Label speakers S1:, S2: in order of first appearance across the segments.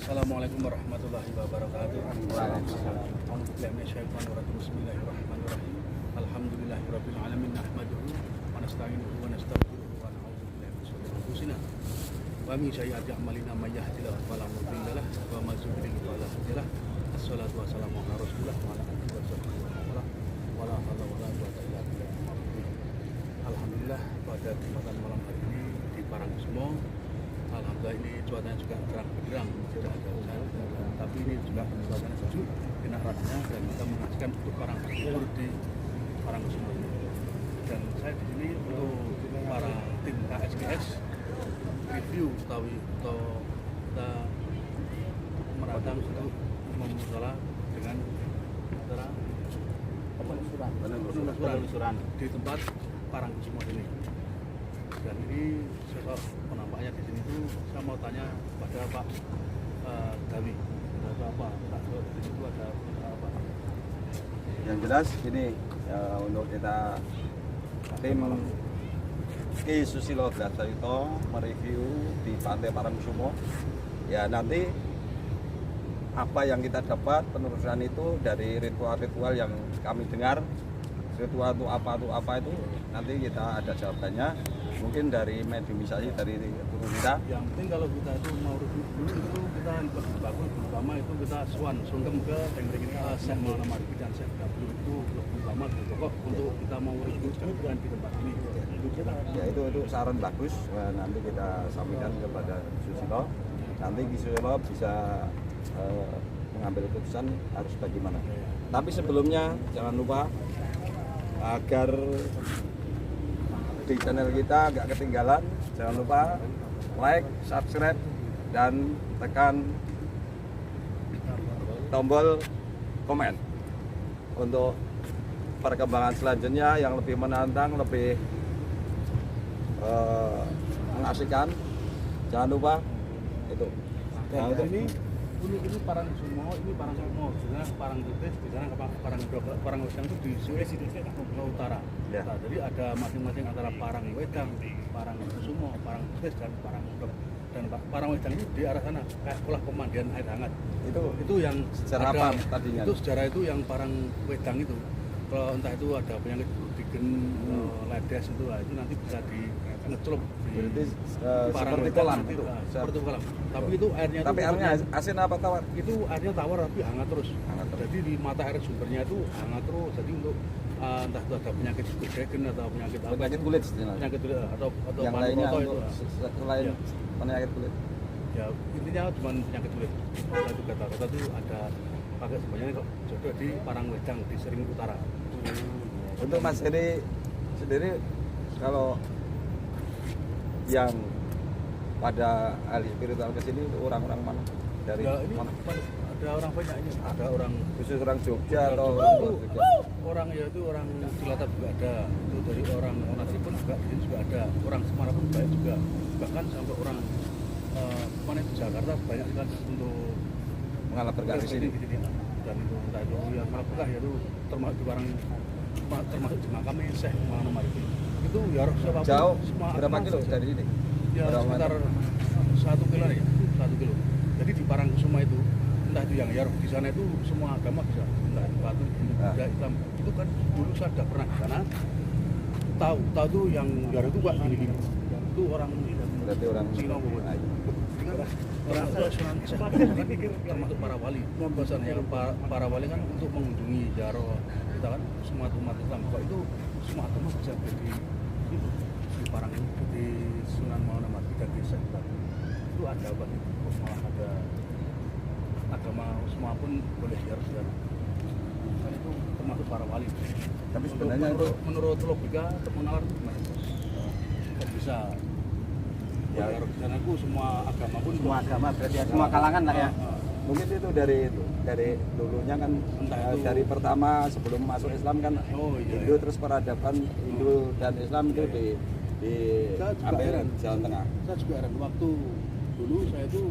S1: Assalamualaikum warahmatullahi wabarakatuh. Bismillahirrahmanirrahim. Alhamdulillahirabbil alamin nahmaduhu wa nasta'inuhu wa nastaghfiruhu wa na'udzu billahi min shururi anfusina wa min sayyiati a'malina may yahdihillahu fala mudilla lahu wa may yudlil fala hadiya lahu. Assalatu wassalamu ala Rasulillah wa ala alihi wa sahbihi wa la haula wa la quwwata illa billah. Alhamdulillah pada kesempatan malam hari ini di Parangkusumo, alhamdulillah ini cuacanya juga terang benderang, tidak ada hujan, tapi ini juga cuacanya sejuk, enak rasanya, dan kita menyaksikan untuk parang berlibur di Parangkusumo ini. Dan saya di sini untuk para tim KSGS review atau kita meratang untuk memusalah dengan acara penelusuran di tempat Parangkusumo ini. Dan ini sebab penampaknya di sini tuh saya mau tanya pada Pak Dawi, ada apa? Di situ ada apa?
S2: Yang jelas ini untuk kita tim Ki Susilo Glasayuto mereview di Pantai Parangkusumo. Ya nanti apa yang kita dapat penelusuran itu dari ritual-ritual yang kami dengar, ritual itu apa itu nanti kita ada jawabannya. Mungkin dari mediumisasi dari guru kita.
S1: Yang penting kalau kita itu mau review dulu itu kita bagus pertama itu kita sungkem ke teknik Syekh Maulana Marif dan Syekh W itu lebih lama pokok untuk kita mau review dan di tempat ini.
S2: Ya itu saran bagus. Nah, nanti kita sampaikan kepada Susilo. Nanti Susilo bisa mengambil keputusan harus bagaimana. Tapi sebelumnya jangan lupa agar di channel kita agak ketinggalan, jangan lupa like, subscribe, dan tekan tombol komen untuk perkembangan selanjutnya yang lebih menantang, lebih mengasihkan. Jangan lupa itu.
S1: Nah, ini Parangkusumo, ini Parangkusumo, di sana Parangtritis, di sana Parangwedang itu di Sumatera Utara.
S2: Ya.
S1: Nah, jadi ada masing-masing antara Parangwedang, Parangkusumo, Parangtritis dan Parangudok. Dan Parangwedang itu di arah sana kayak pola pemandian air hangat. Itu yang
S2: sejarah
S1: ada,
S2: apa tadinya?
S1: Itu sejarah itu yang Parangwedang itu. Kalau entah itu ada penyakit bikin ledes itu nanti bisa ngecelup di
S2: seperti kolam itu.
S1: Seperti kolam. Tapi itu airnya
S2: asin apa tawar?
S1: Itu airnya tawar tapi hangat terus. Jadi di mata air sumbernya itu hangat terus. Jadi untuk entah itu ada penyakit Sturgeon atau penyakit
S2: kulit
S1: penyakit kulit atau
S2: yang lainnya
S1: itu
S2: selain
S1: ya.
S2: Penyakit kulit.
S1: Ya intinya cuma penyakit kulit. Kalau itu kata itu ada pakai sebenarnya kok jodoh di Parangwedang di Sering Utara.
S2: Untuk Mas Heri sendiri kalau yang pada ahli spiritual ke sini orang-orang mana? Dari
S1: ya, ini
S2: mana?
S1: Ada orang banyak ini. Ada orang
S2: khusus orang Jogja atau
S1: orang ya itu orang Cilacap juga ada. Itu dari orang Onasi pun juga di sini juga ada. Orang Semarang pun banyak juga. Bahkan sampai orang mana di Jakarta banyak sekali untuk
S2: mengalami berkah di sini.
S1: Dan itu entah itu yang malah berkah ya itu termasuk di makam Syekh Maulana Marif. Itu ya siapapun
S2: jauh berapa kilo dari sini?
S1: Ya sekitar 1 kilo ya, 1 kilo. Jadi di Parangkusumo itu entah itu yang Yaruf di sana itu semua agama bisa, entah itu Katolik, Buddha, Islam. Itu kan dulu saya sudah pernah di sana. Tahu tuh yang Yaruf itu gini. Itu orang
S2: berarti orang
S1: Cina orang termasuk para wali. Bahasanya para wali kan untuk mengunjungi jaro kita kan semua umat Islam. Kok itu semua agama bisa jadi itu di Parang ini di Sunan Maulana Marif dan desa kita. Itu ada apa sih? Malah ada agama semua pun boleh harus kan itu termasuk para wali.
S2: Tapi sebenarnya
S1: menurut logika atau mengalir gimana? Kok bisa? Ya, di sana itu semua agama pun
S2: semua agama berarti semua kalangan lah ya. Mungkin itu dari dulunya kan dari pertama sebelum masuk Islam kan Hindu terus peradaban Hindu dan Islam itu di ambil jalan tengah.
S1: Saya juga heran waktu dulu saya itu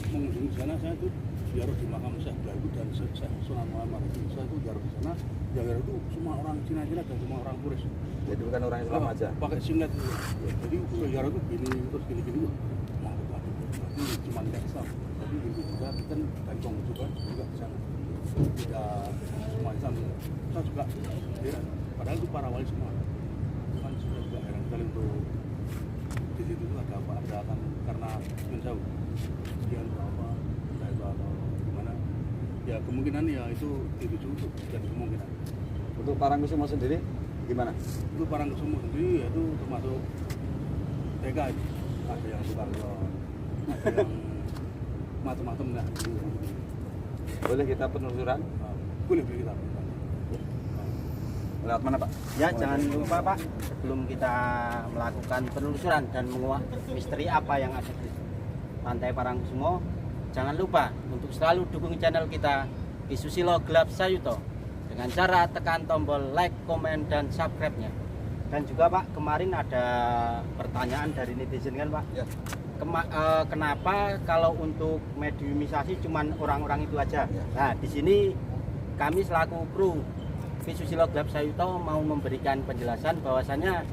S1: mengunjungi di sana, saya itu ziarah di makam Syekh Dawi dan Syekh Sunan Muhammad. Saya itu ziarah di sana, ziarah itu semua orang Cina dan semua orang Quraisy.
S2: Jadi bukan orang Islam aja.
S1: Pakai singlet. Jadi ziarah itu gini terus gini. Nah, itu cuma Islam. Jadi Jadi itu juga kita dari Kongo juga di sana. Tidak semua Islam. Saya juga heran. Padahal itu para wali semua. Cuman saya juga heran sekali untuk di situ itu ada apa? Ada akan karena menjauh sekian berapa entah itu atau gimana. Ya kemungkinan ya itu dituju untuk dan kemungkinan.
S2: Untuk Parangkusumo sendiri gimana?
S1: Itu Parangkusumo sendiri itu termasuk TK itu. Ada yang tukang ada yang macam-macam lah.
S2: Boleh kita penelusuran?
S1: Boleh kita.
S2: Lewat mana Pak?
S3: Ya, jangan lupa Pak, sebelum kita melakukan penelusuran dan menguak misteri apa yang ada di Pantai Parangkusumo, jangan lupa untuk selalu dukung channel kita Ki Susilo Gelap Sayuto dengan cara tekan tombol like, komen, dan subscribe-nya. Dan juga Pak, kemarin ada pertanyaan dari netizen kan Pak?
S2: Ya.
S3: Kenapa kalau untuk mediumisasi cuman orang-orang itu aja?
S2: Ya.
S3: Nah, di sini kami selaku kru Ki Susilo Gelap Sayuto mau memberikan penjelasan bahwasannya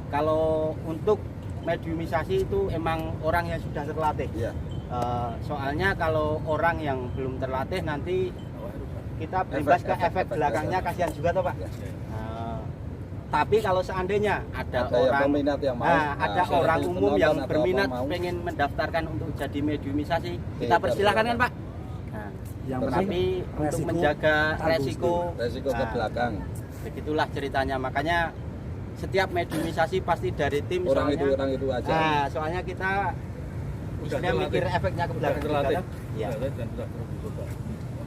S3: kalau untuk mediumisasi itu emang orang yang sudah terlatih.
S2: Iya.
S3: Soalnya kalau orang yang belum terlatih nanti kita berimbas ke efek belakangnya, kasihan juga toh Pak.
S2: Ya.
S3: Tapi kalau seandainya ada
S2: yang
S3: orang
S2: peminat yang mau,
S3: ada
S2: nah,
S3: orang
S2: silakan
S3: umum
S2: penonton
S3: yang
S2: atau
S3: berminat
S2: apa mau.
S3: pengen mendaftarkan untuk jadi mediumisasi,
S2: Oke,
S3: kita persilahkan kan
S2: silakan.
S3: Pak. Nah,
S4: Yang
S3: tapi untuk menjaga resiko
S2: resiko ke belakang.
S3: begitulah ceritanya. Makanya setiap mediumisasi pasti dari tim
S2: Orang
S3: soalnya,
S2: itu aja.
S3: Nah, soalnya kita istilahnya mikir efeknya ke belakang juga, kan? Iya.
S1: Dan sudah terbuka.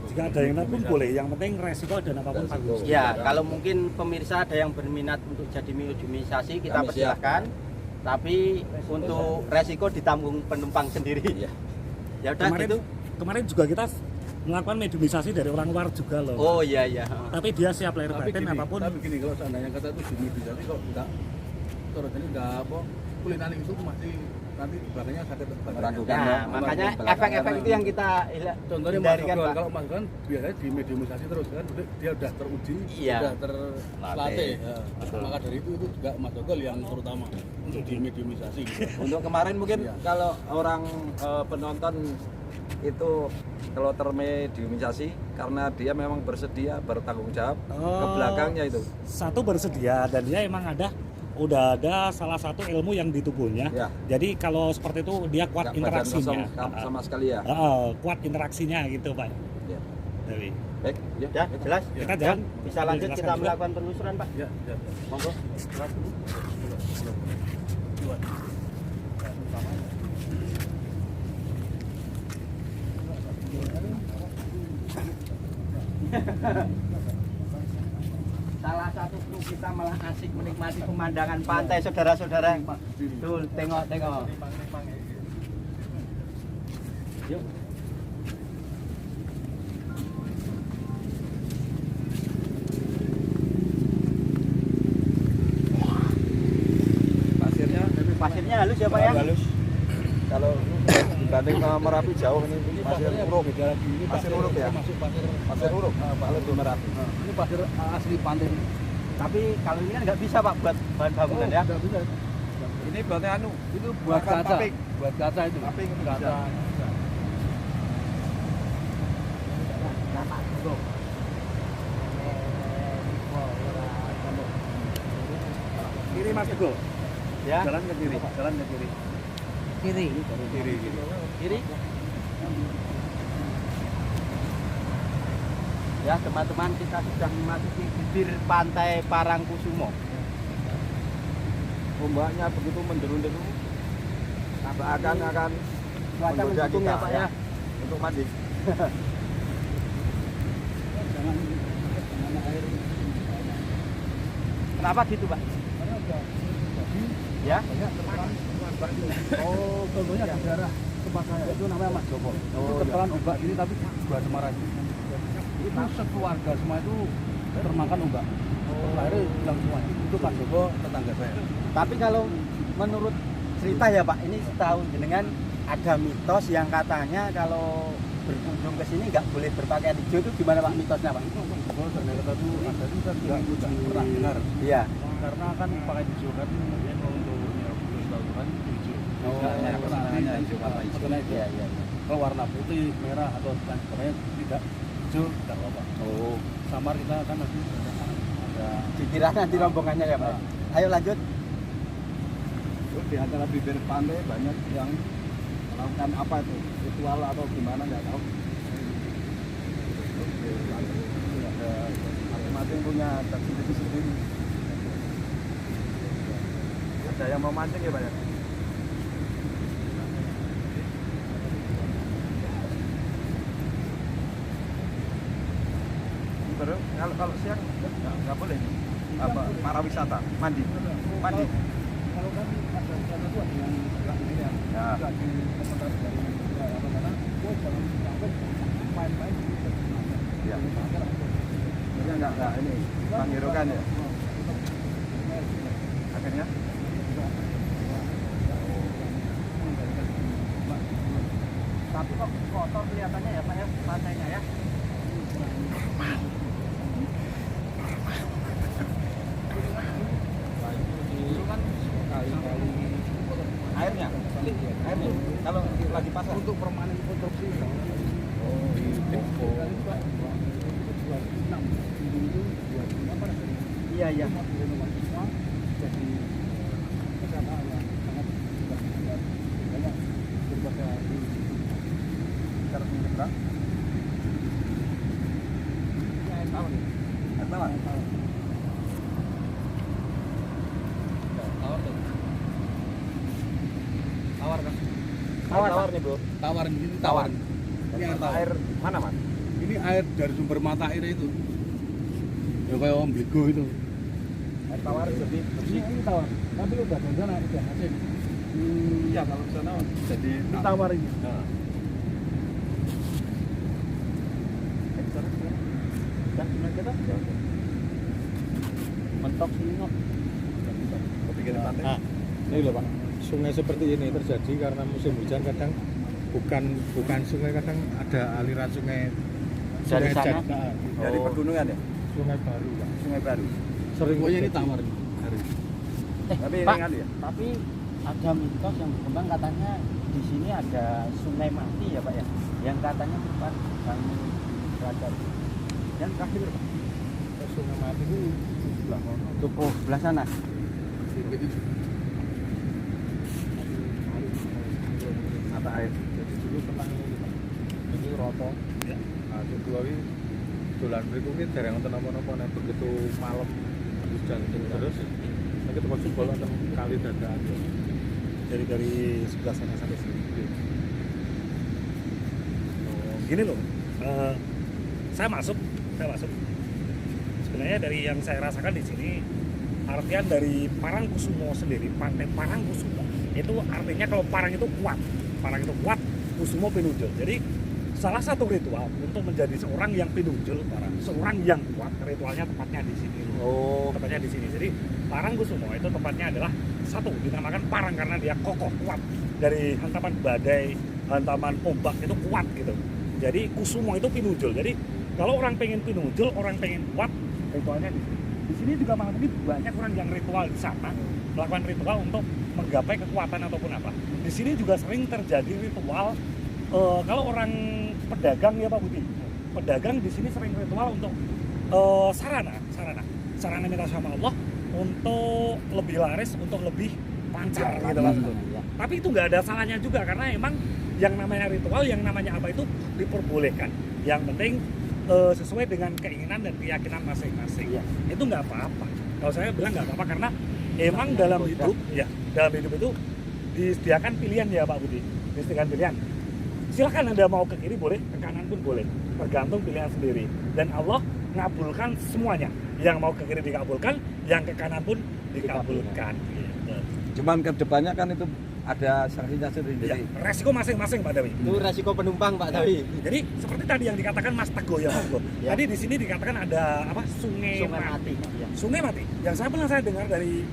S4: Jika ada yang pun boleh, yang penting resiko dan apapun
S2: Resiko.
S4: tanggung.
S3: Ya, kalau mungkin pemirsa ada yang berminat untuk jadi mediumisasi, kita
S2: Kami
S3: persilahkan. Tapi untuk resiko ditanggung penumpang sendiri.
S2: Iya.
S3: Ya udah gitu.
S4: Kemarin juga kita melakukan mediumisasi dari orang luar juga loh.
S3: Oh iya iya.
S4: Tapi dia siap lahir
S1: Tapi
S4: batin
S1: gini,
S4: apapun.
S1: tapi gini kalau seandainya kata itu dimediasi kok enggak terus ini enggak apa kulinan itu masih nanti belakangnya sakit
S2: Meragukan.
S3: Nah,
S2: Kan,
S3: makanya
S2: belakang
S3: efek-efek
S2: karena-
S3: itu yang kita
S1: contohnya
S3: hindari
S1: Mas
S3: kan
S1: Gogol,
S3: Pak.
S1: kalau Mas Gogol kan biasanya di mediumisasi terus kan dia udah teruji
S3: Iya.
S1: udah terlatih ya. Maka dari itu juga Mas Gogol yang terutama untuk di mediumisasi gitu.
S2: Untuk kemarin mungkin
S1: Iya.
S2: kalau orang penonton itu kalau termediumisasi karena dia memang bersedia bertanggung jawab ke belakangnya itu.
S4: Satu bersedia dan dia emang udah ada salah satu ilmu yang di tubuhnya.
S2: Ya.
S4: Jadi kalau seperti itu dia kuat
S2: Nggak badan kosong
S4: interaksinya.
S2: sama sekali ya.
S4: Kuat interaksinya gitu Pak.
S2: Ya.
S4: Dewi.
S2: Baik, ya.
S3: Ya, jelas.
S4: Kita jalan.
S3: Bisa lanjut
S4: Jelaskan
S3: kita
S4: dulu.
S3: melakukan penelusuran Pak.
S1: Ya, ya.
S3: Monggo. Salah satu kru kita malah asik menikmati pemandangan pantai saudara-saudara. Tuh, tengok. Yuk. Pasirnya halus ya Pak ya?
S2: Halus. Kalau dibanding sama Merapi jauh ini pasir huruf. Pasir huruf ya.
S1: Masuk pasir
S2: Pasir huruf. Kalau di Merapi.
S1: ini pasir asli pantai ini.
S3: Tapi kalau ini kan nggak bisa Pak buat bahan bangunan ya?
S1: Enggak bisa.
S2: Ini berarti anu.
S1: Itu buat
S2: Makan
S1: kaca.
S2: paping.
S1: Buat kaca itu.
S2: Paping itu
S1: kaca.
S2: bisa.
S1: Kiri Mas Teguh.
S3: Ya.
S1: Jalan ke kiri. Jalan ke kiri.
S3: Kiri.
S1: Kiri.
S3: Kiri. Ya teman-teman, kita sudah memasuki bibir pantai Parangkusumo.
S2: Ombaknya begitu menderu-deru. Akan
S3: Cuaca
S2: menggoda
S3: mendukung
S2: kita
S3: ya Pak ya.
S2: untuk mandi.
S3: Kenapa gitu Pak? Ya.
S1: Oh, contohnya ada daerah tempat saya itu namanya Mas Joko. Itu tertelan ombak gini tapi gua Semarang. Itu sekeluarga semua itu termakan ombak. Terus akhirnya hilang semua. Itu Mas Joko tetangga saya.
S3: Tapi kalau menurut cerita ya Pak, ini setahu jenengan ada mitos yang katanya kalau berkunjung ke sini nggak boleh berpakaian hijau, itu gimana Pak mitosnya Pak?
S1: Oh, ternyata itu ada itu kan tidak pernah dengar.
S3: Iya.
S1: Karena kan pakai hijau kan untuk ya tahu kan hijau.
S3: Oh,
S1: Nggak,
S3: ya,
S1: pernah hijau.
S3: Iya iya.
S1: Kalau warna putih, merah atau lain sebagainya tidak hijau tidak apa-apa.
S3: Oh,
S1: Samar kita kan nanti ada
S3: dikira nanti rombongannya ya Pak. Ayo lanjut.
S2: Terus di antara bibir pantai banyak yang melakukan apa itu, ritual atau gimana nggak tahu. Terus di pantai itu ada masing-masing punya tradisi sendiri. Ada yang mau mancing ya Pak ya? Terus kalau siang nggak boleh apa para wisata mandi.
S1: kalau kan ada satu yang nggak ini ya,
S2: Ya.
S1: nggak dikomentari dari apa mana, jangan sampai main-main di
S2: Ya. Maksudnya nggak ini menghirukan ya. Akhirnya
S3: Tapi kok kotor kelihatannya ya Pak ya, pantainya ya.
S2: airnya kalau lagi pasang
S1: untuk permanen konstruksi
S3: Iya, iya.
S1: jadi kesana yang sangat banyak berbagai
S2: cara menyeberang air tawar
S1: tawar kan
S3: Tawar
S2: nih bro
S1: tawar ini tawar ini
S2: air mana mas
S1: ini air dari sumber mata air itu ya kayak om bego itu
S2: air tawar jadi bersih
S1: ini tawar tapi udah dari sana udah asin
S2: iya kalau ke sana jadi
S1: ini tawar ini
S2: dan kita
S3: Mentok sini kok.
S2: bikin pantai
S5: Nah, ini loh Pak, sungai seperti ini terjadi karena musim hujan kadang bukan sungai, kadang ada aliran sungai
S3: Dari sana?
S5: Jat- nah,
S2: dari
S3: Oh.
S2: pegunungan ya
S5: sungai baru Pak.
S2: sungai baru
S5: Sering
S1: pokoknya ini
S5: terjadi.
S1: tawar ini
S2: tapi ini
S3: Pak,
S2: kan ya
S3: tapi ada mitos yang berkembang katanya di sini ada sungai mati ya Pak ya, yang katanya merupakan bangun kerajaan.
S2: yang terakhir Pak.
S5: Sungai Mati itu di sebelah mana?
S3: Oh, belah sana.
S2: mata air
S5: Jadi dulu pernah ini roto.
S1: Ya.
S5: Nah, itu kuwi dolan mriku ki dereng wonten napa-napa nek begitu malam hujan terus nek tempat jebol wonten kali dadakan.
S4: dari sebelah sana sampai sini. Oh, gini loh, saya masuk. Sebenarnya dari yang saya rasakan di sini, artian dari Parangkusumo sendiri, pantai Parangkusumo itu artinya kalau Parang itu kuat, Kusumo pinunjul. Jadi salah satu ritual untuk menjadi seorang yang pinunjul, seorang yang kuat, ritualnya tepatnya di sini.
S3: Oh,
S4: Tepatnya di sini. Jadi Parangkusumo itu tempatnya adalah satu dinamakan Parang karena dia kokoh kuat dari hantaman badai, hantaman ombak itu kuat gitu. Jadi Kusumo itu pinunjul. Jadi kalau orang pengen pinunjul, orang pengen kuat, ritualnya di sini. Di sini juga malam ini banyak orang yang ritual di sana melakukan ritual untuk menggapai kekuatan ataupun apa. Di sini juga sering terjadi ritual kalau orang pedagang ya Pak Budi. Pedagang di sini sering ritual untuk sarana minta sama Allah untuk lebih laris, untuk lebih lancar gitu Mas.
S3: ya.
S4: Tapi itu nggak ada salahnya juga karena emang yang namanya ritual, yang namanya apa itu diperbolehkan. Yang penting sesuai dengan keinginan dan keyakinan masing-masing.
S3: Iya.
S4: Itu nggak apa-apa. Kalau saya bilang nggak apa-apa karena emang dalam hidup itu disediakan pilihan ya Pak Budi. Disediakan pilihan. Silakan Anda mau ke kiri boleh, ke kanan pun boleh. Tergantung pilihan sendiri. Dan Allah ngabulkan semuanya. Yang mau ke kiri dikabulkan, yang ke kanan pun dikabulkan. Gitu.
S2: cuman ke depannya kan itu ada sanksinya
S4: Ya,
S2: sendiri
S4: resiko masing-masing Pak Dawi.
S3: Itu resiko penumpang Pak Dawi.
S4: Jadi seperti tadi yang dikatakan Mas Teguh ya Pak Teguh.
S3: Ya.
S4: Tadi di sini dikatakan ada apa? Sungai
S3: Mati. Ya.
S4: Sungai Mati. Yang saya dengar dari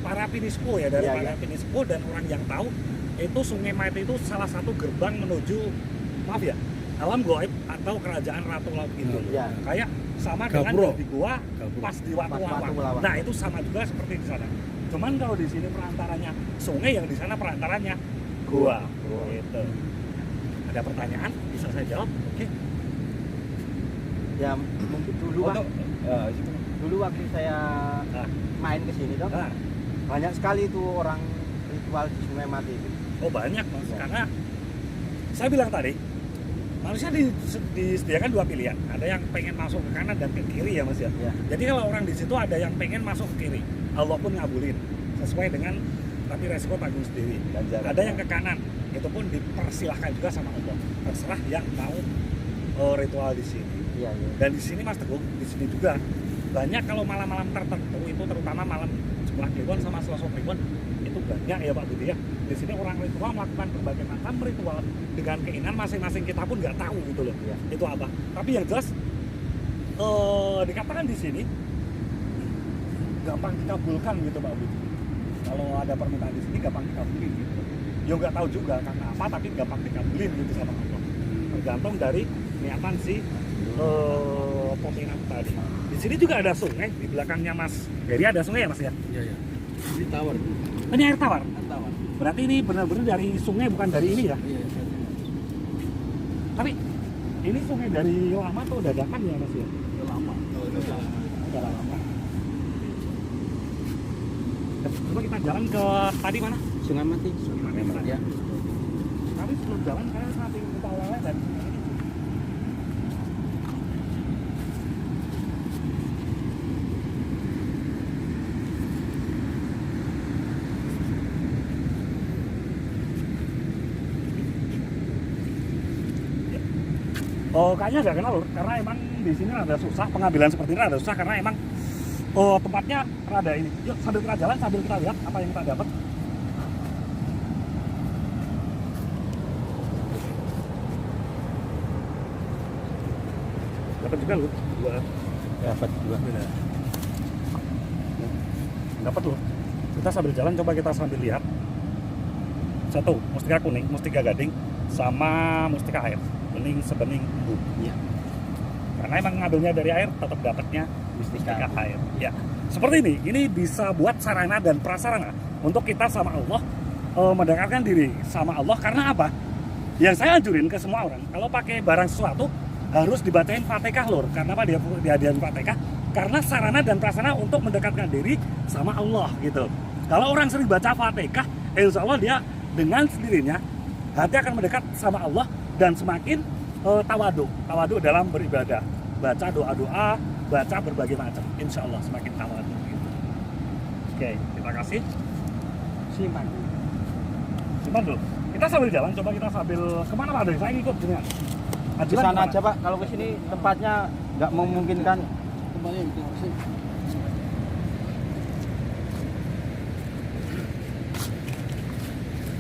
S4: para pinisco ya, dari
S3: Iya,
S4: para
S3: iya.
S4: pinisco dan orang yang tahu itu Sungai Mati itu salah satu gerbang menuju maaf ya, alam goib atau kerajaan Ratu Laut Kidul.
S3: Iya.
S4: Kayak sama
S1: Gapuro.
S4: dengan di gua
S1: Gapuro.
S4: pas di Watu
S3: Pas Watu
S4: Lawang.
S3: Lawang.
S4: Nah, itu sama juga seperti di sana. Cuman kalau di sini perantaranya sungai, yang di sana perantaranya gua.
S3: Gua.
S4: Gitu. ada pertanyaan bisa saya jawab. Oke.
S3: Ya mungkin dulu Pak. Dulu waktu saya
S4: Nah.
S3: main ke sini dong,
S4: Nah,
S3: banyak sekali itu orang ritual di Sungai Mati itu.
S4: oh banyak Mas,
S3: Ya.
S4: karena saya bilang tadi manusia disediakan dua pilihan, ada yang pengen masuk ke kanan dan ke kiri ya Mas ya.
S3: Ya.
S4: Jadi kalau orang di situ ada yang pengen masuk ke kiri, Allah pun ngabulin sesuai dengan tapi resiko tanggung sendiri.
S2: Ganjaran.
S4: Ada yang ke kanan, itu pun dipersilahkan juga sama Allah. Terserah yang mau ritual di sini.
S3: Iya, iya.
S4: Dan di sini Mas Teguh, di sini juga banyak kalau malam-malam tertentu itu terutama malam Jumlah Kliwon sama Selasa Kliwon itu banyak ya Pak Budi ya. Di sini orang ritual melakukan berbagai macam ritual dengan keinginan masing-masing, kita pun nggak tahu gitu loh.
S3: Iya.
S4: Itu apa. Tapi yang jelas dikatakan di sini gampang dikabulkan gitu Pak Budi. Kalau ada permintaan di sini gampang dikabulin gitu. Ya nggak tahu juga karena apa, tapi gampang dikabulin gitu sama Allah. Tergantung dari niatan si peminat tadi. Di sini juga ada sungai di belakangnya Mas Heri, ada sungai ya Mas ya?
S1: Iya, iya. Ini tawar.
S4: Ini air tawar.
S1: Tawar.
S4: Berarti ini benar-benar dari sungai bukan dari ini ya?
S1: Iya, iya.
S4: Tapi ini sungai dari lama atau dadakan ya Mas ya?
S1: Udah lama. Kalau itu lama.
S4: Udah lama. Coba kita jalan ke tadi mana?
S3: Sungai Mati.
S4: Sungai Mati.
S3: Ya.
S4: Tapi sebelum jalan saya sampai lupa oleh dan sungai ini. Oh, kayaknya nggak kenal lur, karena emang di sini ada susah, pengambilan seperti ini ada susah karena emang tempatnya rada ini. Yuk sambil kita jalan, sambil kita lihat apa yang kita dapat. Dapat juga lur, dua.
S3: Dapat juga.
S4: Dapat lur. Kita sambil jalan, coba kita sambil lihat. Satu, mustika kuning, mustika gading, sama mustika air. Bening sebening embu.
S3: Iya.
S4: Karena emang ngambilnya dari air, tetap dapatnya mustika air. Ya, seperti ini bisa buat sarana dan prasarana untuk kita sama Allah mendekatkan diri sama Allah. Karena apa? Yang saya anjurin ke semua orang, kalau pakai barang sesuatu harus dibacain Fatihah lur. Karena apa dia dihadiahin Fatihah? Karena sarana dan prasarana untuk mendekatkan diri sama Allah gitu. Kalau orang sering baca Fatihah, insya Allah dia dengan sendirinya hati akan mendekat sama Allah dan semakin tawadu dalam beribadah, baca doa-doa, baca berbagai macam, insya Allah semakin tawadu gitu. Oke, terima kasih.
S3: Siman.
S4: Simpan dulu. Kita sambil jalan, coba kita sambil kemana Pak Doi? Saya ikut dengan.
S3: Di sana aja Pak, kalau ke sini tempatnya nggak memungkinkan.
S1: Kembali ke sini.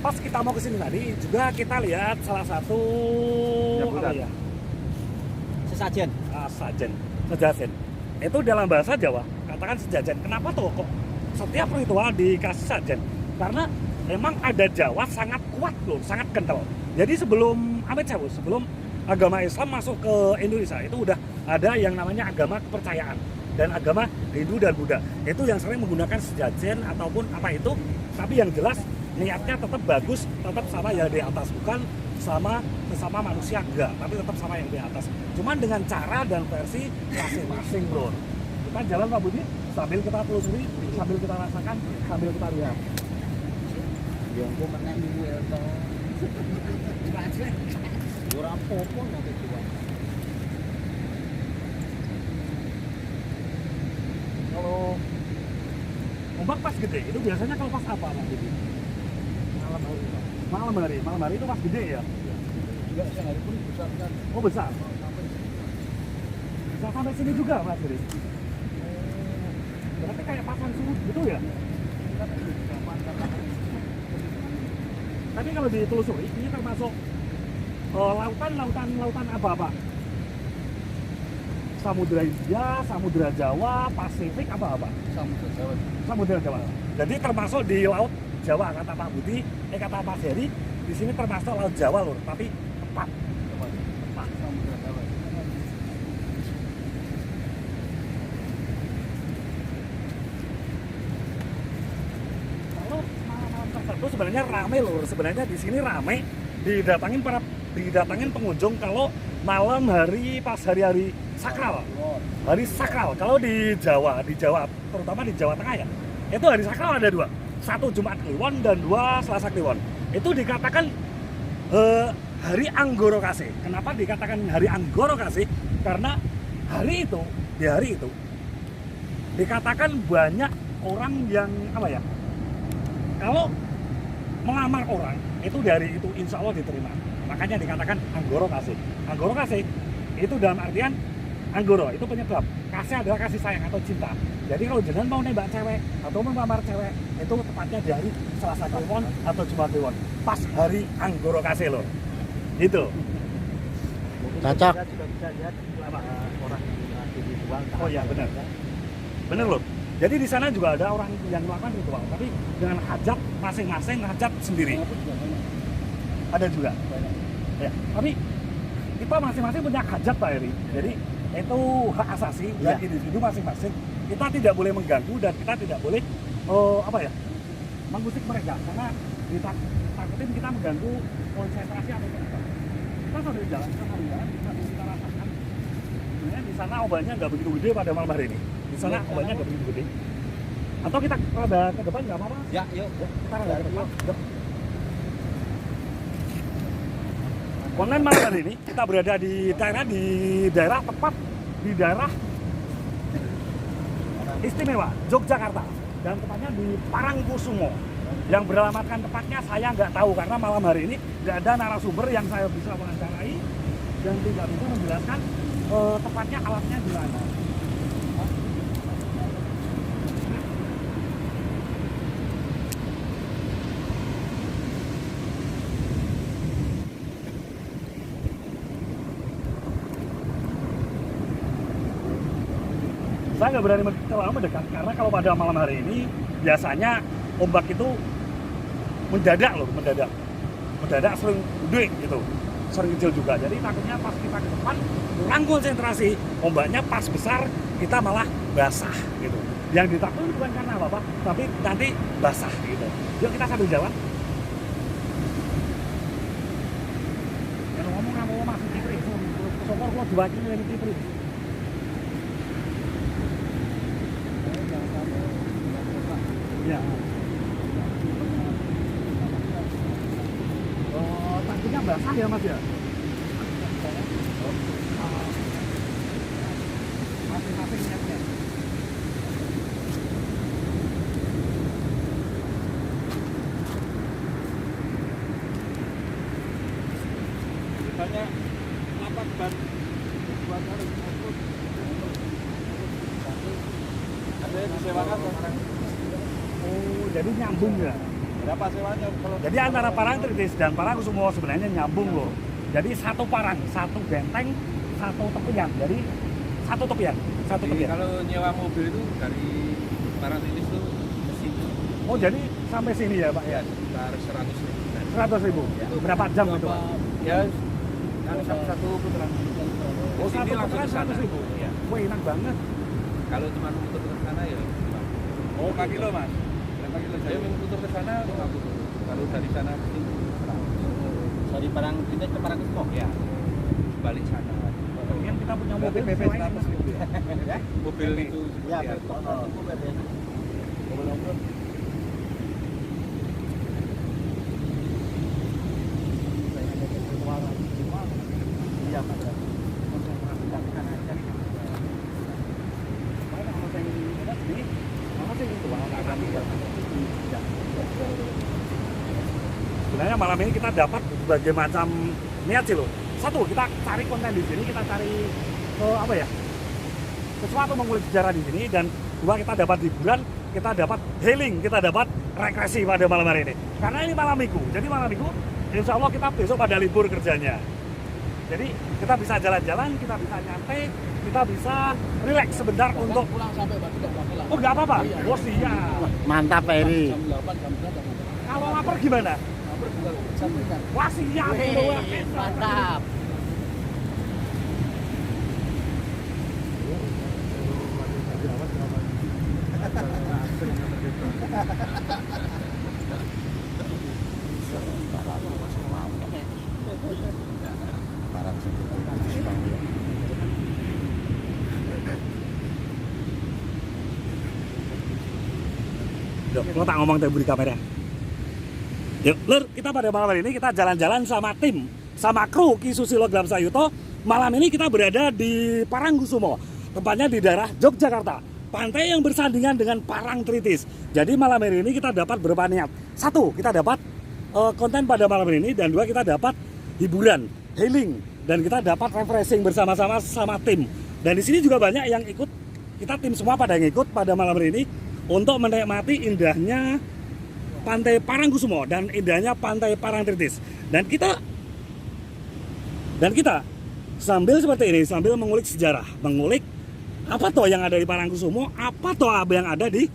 S4: Pas kita mau kesini tadi juga kita lihat salah satu apa ya?
S3: Sesajen.
S4: Sejajen. Itu dalam bahasa Jawa katakan sejajen. Kenapa tuh kok setiap ritual dikasih sajen? Karena memang ada Jawa sangat kuat loh, sangat kental. Jadi sebelum sebelum agama Islam masuk ke Indonesia itu udah ada yang namanya agama kepercayaan dan agama Hindu dan Buddha. Itu yang sering menggunakan sejajen ataupun apa itu, tapi yang jelas niatnya tetap bagus, tetap sama yang di atas, bukan sama sesama manusia enggak, tapi tetap sama yang di atas. Cuman dengan cara dan versi masing-masing, bro. Kita jalan Pak Budi, sambil kita telusuri, sambil kita rasakan, sambil kita lihat.
S3: Yang gua menang di Welto. Ora apa-apa nanti coba.
S4: Kalau ombak pas gede, itu biasanya kalau pas apa Pak Budi? Malam hari itu pas gede ya?
S1: Juga siang hari pun besar kan.
S4: Oh besar? Bisa sampai sini juga Mas Budi? Berarti kayak pasang surut gitu ya? Tapi kalau ditelusuri, ini termasuk lautan apa Pak? Samudra India, Samudra Jawa, Pasifik apa?
S1: Samudra Jawa.
S4: Samudra Jawa. Jadi termasuk di laut Jawa kata Pak Budi, kata Mas Heri, di sini termasuk laut Jawa lur, tapi tepat.
S1: Samudra Jawa.
S4: Kalau malam-malam tertentu sebenarnya rame lur, sebenarnya di sini rame didatangin para didatangin pengunjung kalau malam hari pas hari-hari sakral. Hari sakral. Kalau di Jawa terutama di Jawa Tengah ya, itu hari sakral ada 2. 1 Jumat Kliwon dan 2 Selasa Kliwon. Itu dikatakan hari Anggoro Kasih. Kenapa dikatakan hari Anggoro Kasih? Karena di hari itu dikatakan banyak orang yang apa ya? Kalau melamar orang itu di hari itu insya Allah diterima. Makanya dikatakan Anggoro Kasih. Anggoro Kasih itu dalam artian Anggoro itu penyebab, kasih adalah kasih sayang atau cinta. Jadi kalau jenengan mau nembak cewek atau mau melamar cewek itu tepatnya di hari Selasa Kliwon atau Jumat Kliwon. Pas hari Anggoro Kasih loh. Gitu.
S3: Cocok.
S4: Kita juga bisa lihat orang yang ritual. Oh iya benar. Benar loh. Jadi di sana juga ada orang yang melakukan ritual, tapi dengan hajat masing-masing hajat sendiri. Ada juga. Ya, tapi kita masing-masing punya hajat Pak Eri. Jadi itu hak asasi dan individu masing-masing. Kita tidak boleh mengganggu dan kita tidak boleh mengusik mereka karena ditakutin kita mengganggu konsentrasi atau apa. Kita sambil jalan, kita rasakan. Sebenarnya di sana obatnya nggak begitu gede pada malam hari ini. Di sana obatnya nggak begitu gede. Atau kita rada ke depan nggak apa-apa?
S3: Ya, yuk.
S4: Kita rada ke depan. Yuk. Konten malam hari ini kita berada di daerah tepat di daerah istimewa Yogyakarta dan tepatnya di Parangkusumo. Yang beralamatkan tepatnya saya nggak tahu karena malam hari ini tidak ada narasumber yang saya bisa wawancarai dan tidak bisa menjelaskan tepatnya alatnya di mana. Saya nggak berani terlalu mendekat karena kalau pada malam hari ini biasanya ombak itu mendadak sering gede gitu, sering kecil juga. Jadi takutnya pas kita ke depan kurang konsentrasi, ombaknya pas besar kita malah basah gitu. Yang ditakutin bukan karena apa-apa, tapi nanti basah gitu. Yuk kita sambil jalan. Yang ngomong mau masuk Cipri, sokor gua diwakili dari Cipri. Ya. Oh, takutnya basah ya Mas ya? Masing-masing niatnya.
S2: Banyak lapak ban buat harus ada yang disewakan
S4: Oh, jadi nyambung ya?
S2: berapa sewanya kalau
S4: Jadi antara Parangtritis dan Parangkusumo sebenarnya nyambung loh. Jadi satu parang, satu benteng, satu tepian. Jadi satu tepian.
S2: kalau nyewa mobil itu dari Parangtritis itu ke sini
S4: Oh, jadi sampai sini ya Pak ya?
S2: ya sekitar 100.000.
S4: 100.000.
S2: Ya.
S4: Berapa jam itu Pak?
S2: Ya kan satu putaran.
S4: Oh,
S2: Sini
S4: satu
S2: langsung
S4: putaran
S2: ke sana.
S4: 100.000.
S2: Ya.
S4: Wah, enak banget.
S2: Kalau cuma muter ke sana ya
S4: Oh,
S2: 5 kilo Mas. Berapa kilo? Saya muter ke sana 50. Kalau dari sana ke sini 100.
S3: Dari Parangtritis ke Parangkusumo.
S2: Ya. Balik sana.
S4: Kemudian kita punya
S2: Berarti
S4: mobil
S2: PP
S4: selain
S2: 100.000 ya?
S3: Ya.
S2: Mobil itu
S3: Ya,
S2: seperti
S3: betul.
S2: apa?
S3: Mobil off-road. Iya, Pak.
S4: Sebenarnya malam ini kita dapat berbagai macam niat sih loh. Satu, kita cari konten di sini, kita cari sesuatu mengulik sejarah di sini, dan dua, kita dapat hiburan, kita dapat healing, kita dapat rekreasi pada malam hari ini. Karena ini malam minggu, jadi malam minggu insya Allah kita besok pada libur kerjanya. Jadi kita bisa jalan-jalan, kita bisa nyantai, kita bisa relax sebentar untuk
S1: pulang sampai Batu nggak apa-apa lah.
S4: Oh nggak apa-apa?
S1: Iya.
S4: Oh siap.
S3: Mantap Pak Eri.
S1: Jam 8, jam 9 jam 8.
S4: Kalau lapar gimana?
S1: Hampir juga jam 9.
S4: Wah siap.
S3: Mantap.
S4: lo tak ngomong tadi beri kamera. Yuk, Lur, kita pada malam hari ini kita jalan-jalan sama tim, sama kru Ki Susilo Glam Sayuto. Malam ini kita berada di Parangkusumo, tempatnya di daerah Yogyakarta. Pantai yang bersandingan dengan Parangtritis. Jadi malam hari ini kita dapat berapa niat? Satu, kita dapat konten pada malam hari ini, dan dua, kita dapat hiburan, healing, dan kita dapat refreshing bersama-sama sama tim. Dan di sini juga banyak yang ikut, kita tim semua pada yang ikut pada malam hari ini untuk menikmati indahnya Pantai Parangkusumo dan indahnya Pantai Parangtritis. Dan kita sambil seperti ini, sambil mengulik sejarah, mengulik apa toh yang ada di Parangkusumo, apa toh yang ada di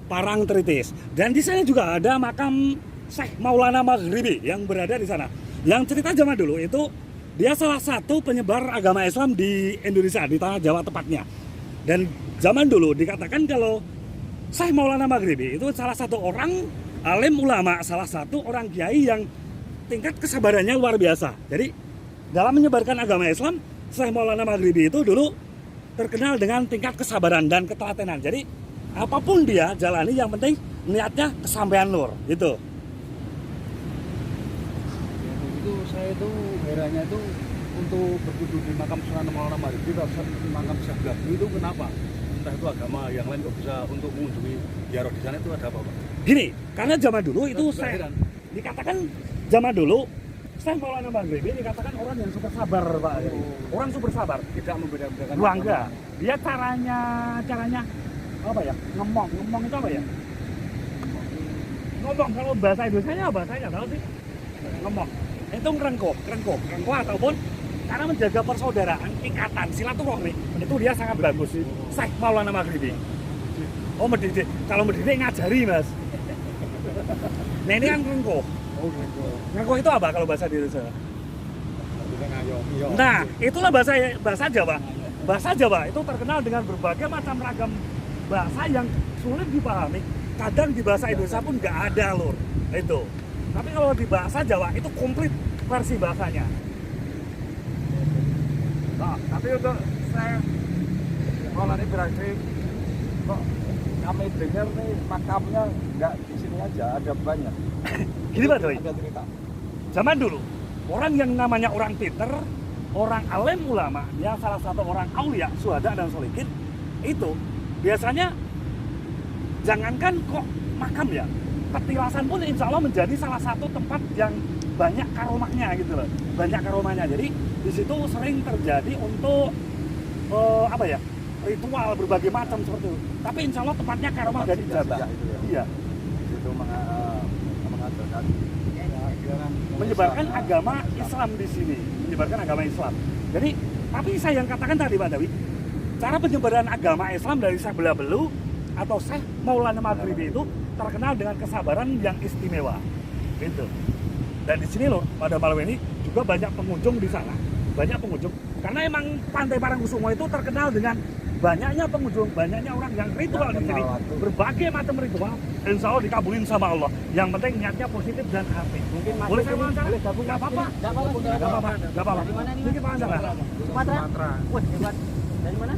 S4: Parangtritis. Dan di sana juga ada makam Syekh Maulana Maghribi yang berada di sana. Yang cerita zaman dulu itu dia salah satu penyebar agama Islam di Indonesia, di tanah Jawa tepatnya. Dan zaman dulu dikatakan kalau Syekh Maulana Maghribi itu salah satu orang alim ulama, salah satu orang kiai yang tingkat kesabarannya luar biasa. Jadi dalam menyebarkan agama Islam, Syekh Maulana Maghribi itu dulu terkenal dengan tingkat kesabaran dan ketelatenan. Jadi apapun dia jalani, yang penting niatnya kesampaian Lur, gitu.
S1: Itu saya itu herannya itu untuk berkunjung di makam Sunan Maulana Maghribi atau makam Syekh Gabri itu kenapa? Entah itu agama yang lain kok bisa untuk mengunjungi ziarah di sana, itu ada apa, Pak?
S4: Gini, karena zaman dulu itu saya dikatakan zaman dulu Syekh Maulana Maghribi dikatakan orang yang super sabar, Pak. Orang super sabar,
S1: Tidak membeda-bedakan.
S4: Wah, enggak. Dia caranya apa ya? Ngomong itu apa ya? Ngomong, kalau bahasa Indonesianya apa? Saya nggak tahu sih. Ngomong. Itu ngerengkuh ataupun karena menjaga persaudaraan, ikatan, silaturahmi, itu dia sangat bagus. Syekh Maulana Maghribi. Oh, mendidik. Kalau mendidik ngajari, Mas. Nah, ini kan ngerengkuh. Ngerengkuh itu apa kalau bahasa Indonesia? Nah, itulah bahasa Jawa. Bahasa Jawa itu terkenal dengan berbagai macam ragam bahasa yang sulit dipahami. Kadang di bahasa Indonesia pun nggak ada, Lur. Itu. Tapi kalau di bahasa Jawa itu komplit versi bahasanya.
S2: Nah, tapi untuk saya Maulana Ibrahim kok kami dengar nih makamnya nggak di sini aja, ada banyak.
S4: Gini Pak Doi,
S2: Ada cerita.
S4: zaman dulu orang yang namanya orang pinter, orang alim ulama, yang salah satu orang aulia, syuhada dan sholihin, itu biasanya jangankan kok makam ya, petilasan pun insya Allah menjadi salah satu tempat yang banyak karomahnya gitu loh, banyak karomahnya. Jadi di situ sering terjadi untuk apa ya, ritual berbagai macam seperti itu. Tapi insya Allah tempatnya karomah dari ijabah. Iya.
S2: Itu mengajarkan
S4: Menyebarkan agama Islam di sini, menyebarkan agama Islam. Jadi, tapi saya yang katakan tadi Pak Dawi, cara penyebaran agama Islam dari Syekh Belabelu atau Syekh Maulana Maghribi itu terkenal dengan kesabaran yang istimewa. Gitu. Dan di sini loh, pada malam ini juga banyak pengunjung di sana. Banyak pengunjung. Karena emang Pantai Parangkusumo itu terkenal dengan banyaknya pengunjung, banyaknya orang yang ritual di sini. Berbagai macam ritual, insya Allah dikabulin sama Allah. Yang penting niatnya positif dan apik.
S3: Mungkin Mas
S4: Boleh saya
S3: ini
S4: wawancara?
S3: boleh gabung.
S4: Nggak apa-apa.
S3: Nggak apa-apa.
S4: Nggak apa-apa.
S3: Dari mana nih?
S4: Sedikit wawancara.
S3: Sumatera. Wah, hebat. Dari mana?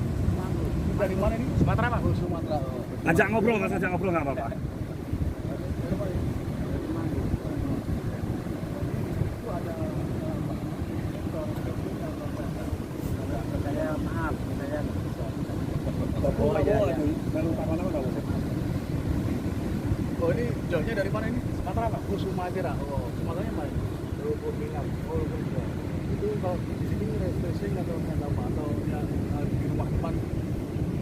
S1: Dari mana ini?
S4: Sumatera Pak?
S1: Sumatera.
S4: Ajak ngobrol Mas, ajak ngobrol nggak apa-apa.
S3: Saya maaf, saya
S1: Oh, iya. Oh, ini jauhnya dari mana ini? Sumatera, Pak? Oh, Sumatera. Oh, Sumateranya mana? Lubuk Linggau. Oh, Lubuk Linggau. Itu kalau di sini refreshing atau apa? Atau yang di rumah teman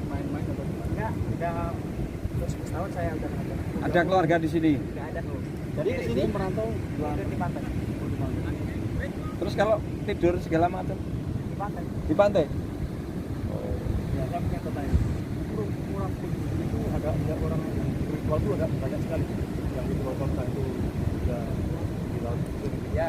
S1: main-main atau gimana?
S3: enggak, udah terus setahun saya udah ada.
S2: Ada keluarga di sini.
S3: Enggak ada tuh. Jadi di sini
S1: merantau
S3: tidur di pantai.
S2: Terus kalau tidur segala macam
S3: Di pantai.
S2: di pantai.
S1: ya, saya punya pertanyaan. Kurang itu ada orang yang ritual itu ada banyak sekali yang ritual bangsa itu juga di laut itu.
S3: Ya,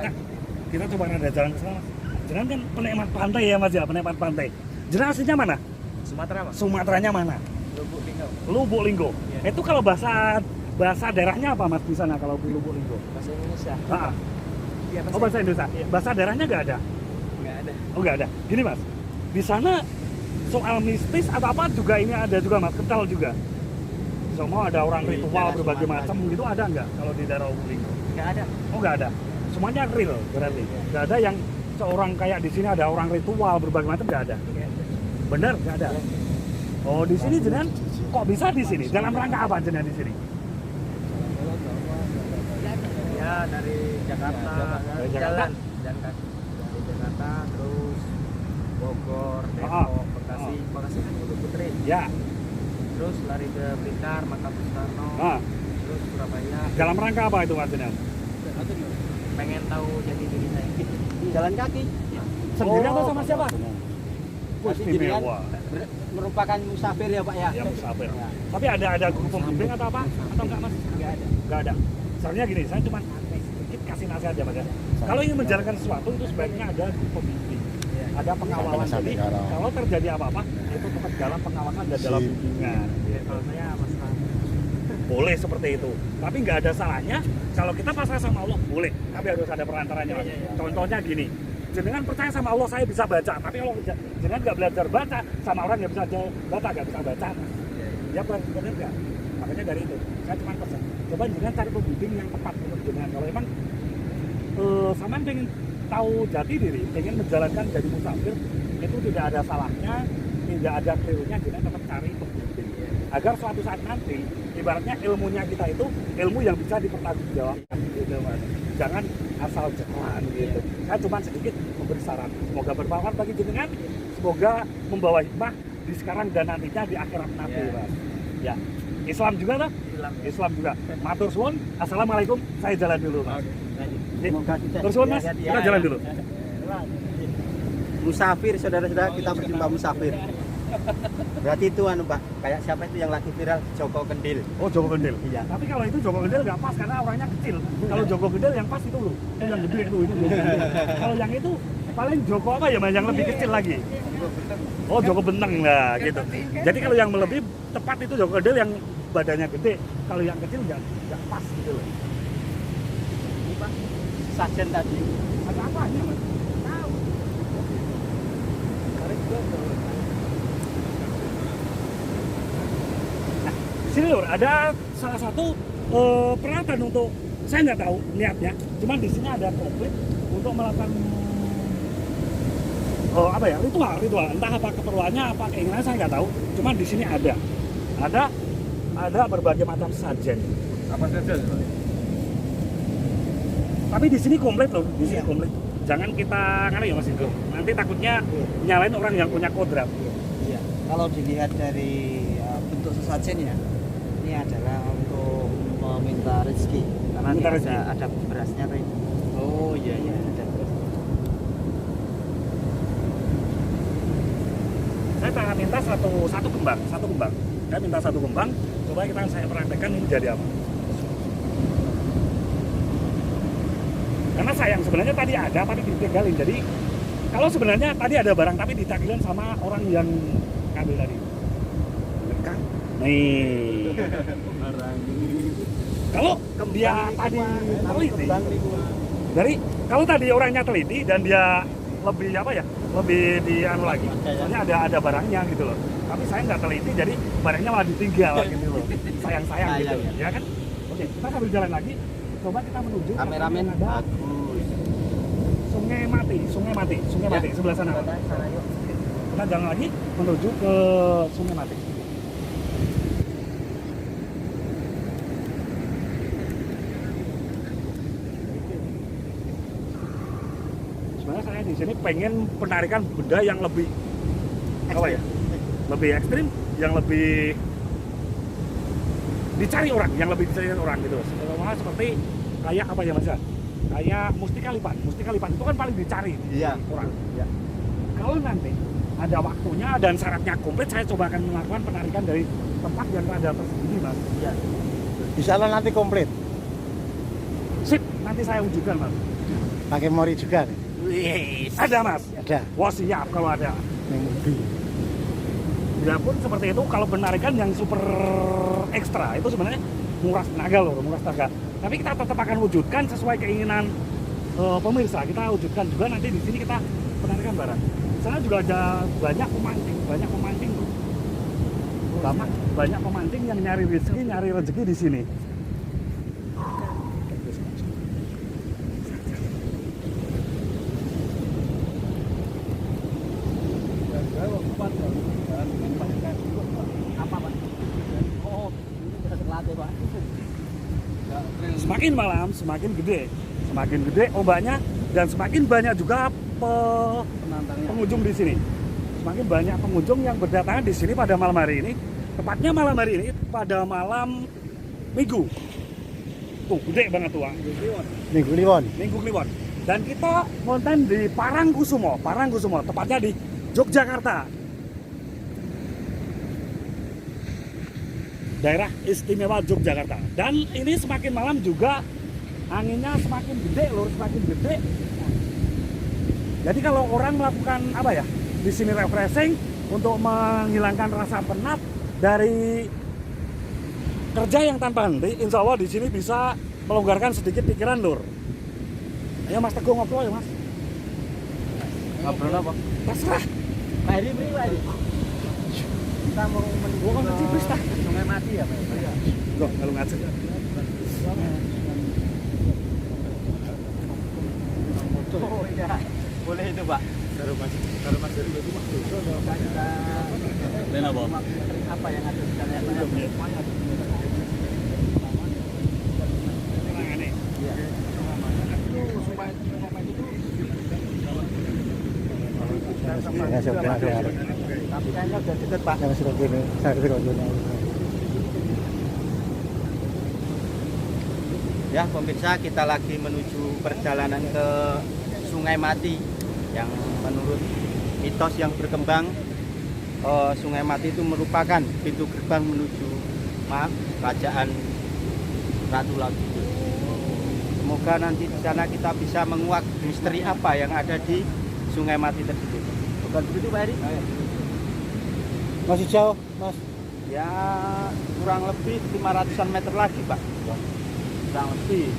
S4: Kita coba ada jalan ke sana Mas. Jangan kan penikmat pantai ya Mas ya, penikmat pantai. Jenang aslinya mana?
S3: Sumatera, Mas.
S4: Sumateranya mana?
S3: Lubuk Linggau.
S4: Lubuk Linggau.
S3: Iya.
S4: Itu kalau bahasa daerahnya apa Mas di sana kalau di Lubuk Linggau?
S3: Bahasa Indonesia.
S4: Ah,
S3: Iya,
S4: oh bahasa Indonesia.
S3: Iya.
S4: Bahasa daerahnya nggak ada?
S3: Enggak ada.
S4: Oh nggak ada. Gini Mas, di sana soal mistis atau apa juga ini ada juga Mas, kental juga. Kusumo ada orang ritual berbagai macam gitu, ada nggak kalau di daerah Lubulingga?
S3: Nggak ada.
S4: Oh nggak ada, semuanya real berarti. Nggak ada yang seorang kayak di sini ada orang ritual berbagai macam, nggak ada. Bener nggak ada. Oh di sini jenengan kok bisa di sini? Dalam rangka apa jenengan di sini?
S3: Ya dari Jakarta,
S4: Dari Jakarta?
S3: jalan kaki dari Jakarta terus Bogor,
S4: Ah.
S3: Depok, Bekasi, Bekasi kan Gunung Putri,
S4: Ya.
S3: terus lari ke Blitar, Makam Soekarno,
S4: Ah,
S3: terus Surabaya.
S4: dalam rangka apa itu Mas jenengan?
S3: Pengen tahu jadi diri saya. Jalan kaki.
S4: Sendiri atau sama siapa?
S3: Jadi jenengan
S4: Istimewa.
S3: merupakan musafir ya Pak ya?
S4: Ya musafir.
S3: Ya.
S4: Tapi ada guru pembimbing atau apa? Atau enggak Mas?
S3: Nggak ada.
S4: Enggak ada. Soalnya gini, saya cuma sedikit kasih nasihat ya Mas ya. Kalau ingin menjalankan sesuatu itu sebaiknya ada guru pembimbing. Ada pengawalan. Jadi kalau terjadi apa-apa itu tetap dalam pengawasan dan dalam bimbingan.
S3: Kalau saya Mas
S4: Boleh seperti itu. Tapi nggak ada salahnya kalau kita pasrah sama Allah, boleh. Tapi harus ada perantaranya. Mas. Contohnya gini, jenengan percaya sama Allah saya bisa baca, tapi kalau jenengan nggak belajar baca, sama orang nggak bisa baca, nggak bisa baca. Ya benar nggak? Makanya dari itu, saya cuma pesan, coba jenengan cari pembimbing yang tepat untuk jenengan. Kalau emang sampean pengen tahu jati diri, pengen menjalankan jadi musafir, itu tidak ada salahnya, tidak ada kelirunya, jenengan tetap cari pembimbing. Agar suatu saat nanti, ibaratnya ilmunya kita itu ilmu yang bisa dipertanggungjawabkan gitu Mas. Jangan asal jeroan gitu. Saya cuma sedikit memberi saran. Semoga bermanfaat bagi jenengan. Semoga membawa hikmah di sekarang dan nantinya di akhirat nanti, Mas. Ya. Islam juga toh? Islam juga. Matur suwun. Assalamualaikum. Saya jalan dulu, Mas. Matur suwun, Mas. Kita jalan dulu.
S3: musafir, saudara-saudara, kita berjumpa musafir. Berarti itu Pak, kayak siapa itu yang lagi viral, Joko Kendil.
S4: Oh, Joko Kendil.
S3: Iya.
S4: Tapi kalau itu Joko Kendil nggak pas karena orangnya kecil. Kalau Joko Kendil yang pas itu loh, itu yang gede itu. Kalau yang itu paling Joko apa ya, Mas, yang lebih kecil lagi. Oh, Joko Benteng lah gitu. Jadi kalau yang lebih tepat itu Joko Kendil yang badannya gede. Kalau yang kecil nggak pas gitu loh.
S3: Ini Pak, sajen tadi.
S4: Ada apanya, Mas?
S3: Tahu.
S4: Sini lur, ada salah satu peralatan untuk, saya nggak tahu niatnya, cuman di sini ada komplit untuk melakukan apa ya, ritual, entah apa keperluannya, apa keinginannya saya nggak tahu, cuman di sini ada berbagai macam sajen.
S2: Apa saja?
S4: Tapi di sini komplit loh, di sini komplit. Jangan kita ngana ya Mas Indro, nanti takutnya nyalain orang yang punya kodrat.
S3: Iya. Kalau dilihat dari bentuk sesajen ya, ini adalah untuk meminta rezeki karena
S4: Minta
S3: ini
S4: rezeki.
S3: ada berasnya tadi. Oh iya iya ada beras.
S4: Saya akan minta satu kembang. Saya minta satu kembang, coba saya praktekkan ini jadi apa. Karena sayang sebenarnya tadi ada, tapi ditinggalin. Jadi kalau sebenarnya tadi ada barang tapi ditinggalin sama orang yang ngambil tadi. Kan? Nih. Kalau dia tadi teliti, dari kalau tadi orangnya teliti dan dia lebih apa ya, lebih di anu lagi, soalnya ada barangnya gitu loh. Tapi saya nggak teliti, jadi barangnya malah ditinggal gitu loh. Sayang gitu, ya kan? Oke, kita sambil jalan lagi. Coba kita menuju
S3: Kameramen
S4: ada
S3: bagus.
S4: Sungai Mati sebelah sana. Kita jalan lagi menuju ke Sungai Mati. Sebenarnya saya di sini pengen penarikan benda yang lebih apa ya? Lebih ekstrim, yang lebih dicari orang gitu. Malah seperti kayak apa ya Mas ya? Kayak Mustika Lipan itu kan paling dicari
S3: Iya.
S4: orang.
S3: Iya.
S4: Kalau nanti ada waktunya dan syaratnya komplit, saya coba akan melakukan penarikan dari tempat yang ada tersembunyi, Mas.
S3: Iya.
S6: Bisa lah nanti komplit.
S4: Sip, nanti saya wujudkan, Mas.
S6: Pakai mori juga nih.
S4: Ada, Mas.
S6: Ada.
S4: Wah, siap kalau ada.
S6: Yang mobil.
S4: Ya pun seperti itu, kalau penarikan yang super ekstra itu sebenarnya murah tenaga loh, murah tenaga. Tapi kita tetap akan wujudkan sesuai keinginan pemirsa. Kita wujudkan juga nanti di sini kita penarikan barang. Sana juga ada banyak pemancing tuh. banyak pemancing yang nyari rezeki di sini. Semakin malam semakin gede ombaknya, dan semakin banyak juga pengunjung di sini. Semakin banyak pengunjung yang berdatangan di sini pada malam hari ini. Tepatnya malam hari ini pada malam Minggu. Tuh gede banget tuh,
S6: Minggu Kliwon.
S4: Minggu Kliwon. Dan kita konten di Parangkusumo, tepatnya di Yogyakarta. Daerah istimewa Yogyakarta. Dan ini semakin malam juga anginnya semakin gede, semakin gede. Jadi kalau orang melakukan apa ya, di sini refreshing untuk menghilangkan rasa penat dari kerja yang tanpa henti, insya Allah di sini bisa melonggarkan sedikit pikiran, Lur. Ayo Mas Teguh ngobrol ya Mas.
S3: Ngobrol apa?
S4: Terserah.
S3: Pak Heri, Pak Heri. Kita mau menuju ke Sungai Mati ya Pak?
S4: Loh, kalau ngajak.
S3: Oh iya, boleh itu Pak.
S5: Karo Mas Heri itu Mas Dodo
S3: Kita
S2: Apa?
S3: apa yang ada di sana?
S6: Ya sudah ada.
S3: Tapi kayaknya udah deket Pak.
S6: Yang sudah gini, saya sudah gini.
S3: Ya pemirsa, kita lagi menuju perjalanan ke Sungai Mati yang menurut mitos yang berkembang, Sungai Mati itu merupakan pintu gerbang menuju kerajaan Ratu Laut Kidul. Semoga nanti di sana kita bisa menguak misteri apa yang ada di Sungai Mati tersebut. Bukan begitu Pak Heri?
S6: Masih jauh, Mas.
S3: Ya kurang lebih 500-an meter lagi Pak. Kurang lebih.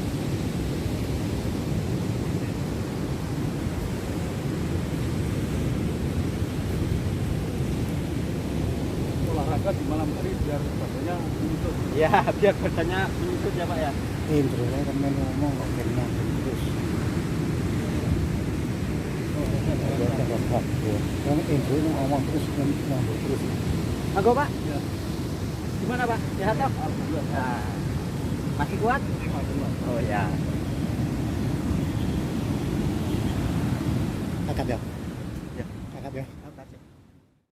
S1: Olahraga di malam hari biar badannya menyusut.
S3: Ya biar badannya menyusut ya Pak ya.
S6: Intro ya kan main ngomong kok kena terus. Kan intro ngomong terus ngomong terus.
S3: Manggo Pak. Gimana Pak? Sehat toh? Nah, masih kuat? Oh ya.
S6: Angkat ya.